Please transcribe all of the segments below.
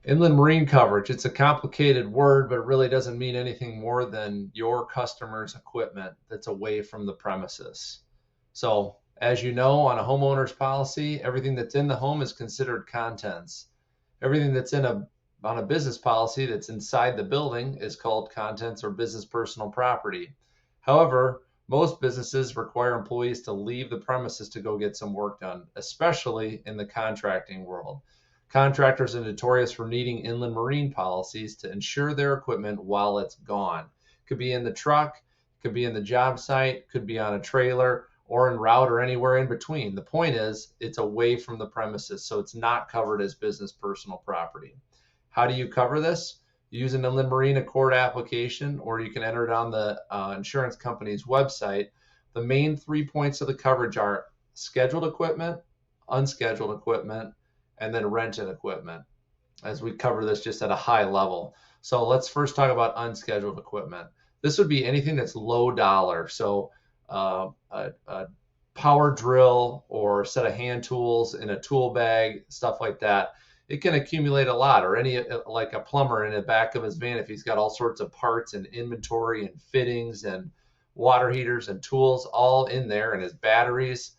Inland marine coverage, it's a complicated word, but it really doesn't mean anything more than your customer's equipment that's away from the premises. So, as you know, on a homeowner's policy, everything that's in the home is considered contents. Everything that's in a on a business policy that's inside the building is called contents or business personal property. However, most businesses require employees to leave the premises to go get some work done, especially in the contracting world. Contractors are notorious for needing inland marine policies to insure their equipment while it's gone. Could be in the truck, could be in the job site, could be on a trailer, or en route or anywhere in between. The point is, it's away from the premises, so it's not covered as business personal property. How do you cover this? You use an inland marine accord application, or you can enter it on the insurance company's website. The main 3 points of the coverage are scheduled equipment, unscheduled equipment, and then rented equipment, as we cover this just at a high level. So let's first talk about unscheduled equipment. This would be anything that's low dollar. So a power drill or a set of hand tools in a tool bag, stuff like that. It can accumulate a lot, or any like a plumber in the back of his van, if he's got all sorts of parts and inventory and fittings and water heaters and tools all in there, and his batteries.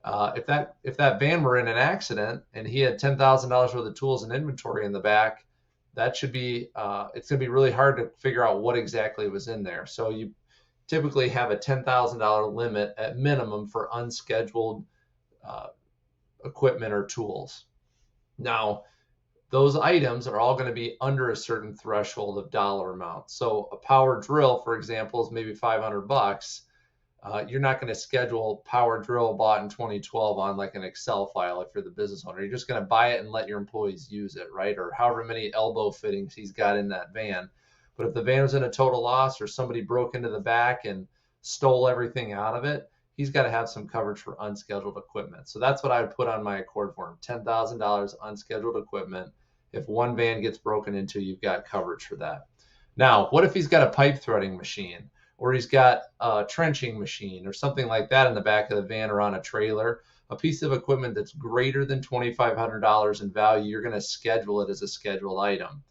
If that van were in an accident and he had $10,000 worth of tools and inventory in the back, that should be it's going to be really hard to figure out what exactly was in there. So you typically have a $10,000 limit at minimum for unscheduled uh, equipment or tools. Now, those items are all going to be under a certain threshold of dollar amount. So a power drill, for example, is maybe 500 bucks. You're not going to schedule power drill bought in 2012 on like an Excel file if you're the business owner. You're just going to buy it and let your employees use it, right? Or however many elbow fittings he's got in that van. But if the van was in a total loss or somebody broke into the back and stole everything out of it, he's got to have some coverage for unscheduled equipment. So that's what I would put on my Accord form: $10,000 unscheduled equipment. If one van gets broken into, you've got coverage for that. Now, what if he's got a pipe threading machine, or he's got a trenching machine or something like that in the back of the van or on a trailer? A piece of equipment that's greater than $2,500 in value, you're going to schedule it as a scheduled item.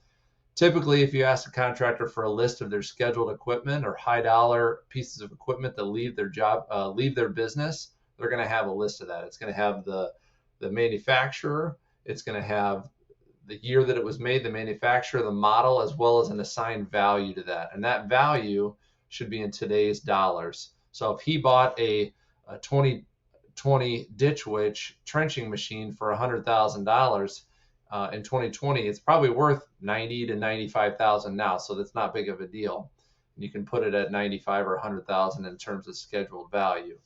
Typically, if you ask a contractor for a list of their scheduled equipment or high dollar pieces of equipment that leave their business, they're going to have a list of that. It's going to have the manufacturer, it's going to have the year that it was made, the manufacturer, the model, as well as an assigned value to that. And that value should be in today's dollars. So if he bought a 2020 Ditch Witch trenching machine for $100,000 in 2020, it's probably worth 90 to 95,000 now. So that's not big of a deal. You can put it at 95 or 100,000 in terms of scheduled value.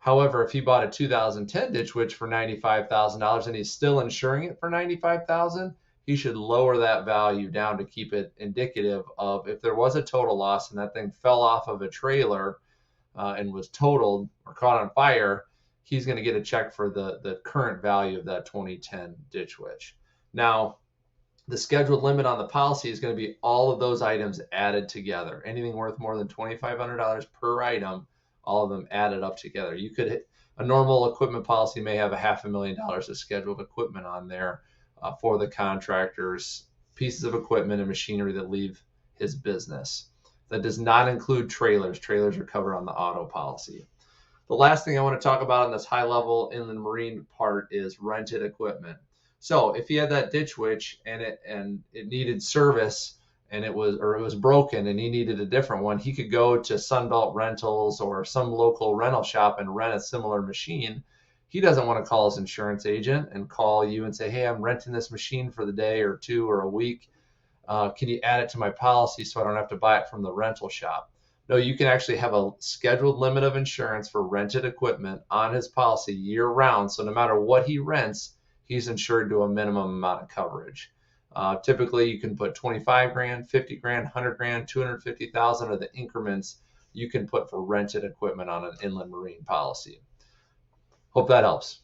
However, if he bought a 2010 Ditch Witch for $95,000 and he's still insuring it for 95,000, he should lower that value down to keep it indicative of, if there was a total loss and that thing fell off of a trailer and was totaled or caught on fire, he's going to get a check for the current value of that 2010 Ditch Witch. Now, the scheduled limit on the policy is going to be all of those items added together. Anything worth more than $2,500 per item, all of them added up together. A normal equipment policy may have $500,000 of scheduled equipment on there for the contractor's pieces of equipment and machinery that leave his business. That does not include trailers. Trailers are covered on the auto policy. The last thing I want to talk about in this high level inland marine part is rented equipment. So if he had that Ditch Witch and it needed service and it was broken and he needed a different one, he could go to Sunbelt Rentals or some local rental shop and rent a similar machine. He doesn't want to call his insurance agent and call you and say, hey, I'm renting this machine for the day or two or a week. Can you add it to my policy so I don't have to buy it from the rental shop? No, you can actually have a scheduled limit of insurance for rented equipment on his policy year round. So no matter what he rents, he's insured to a minimum amount of coverage. Typically, you can put 25 grand, 50 grand, 100 grand, 250,000 are the increments you can put for rented equipment on an inland marine policy. Hope that helps.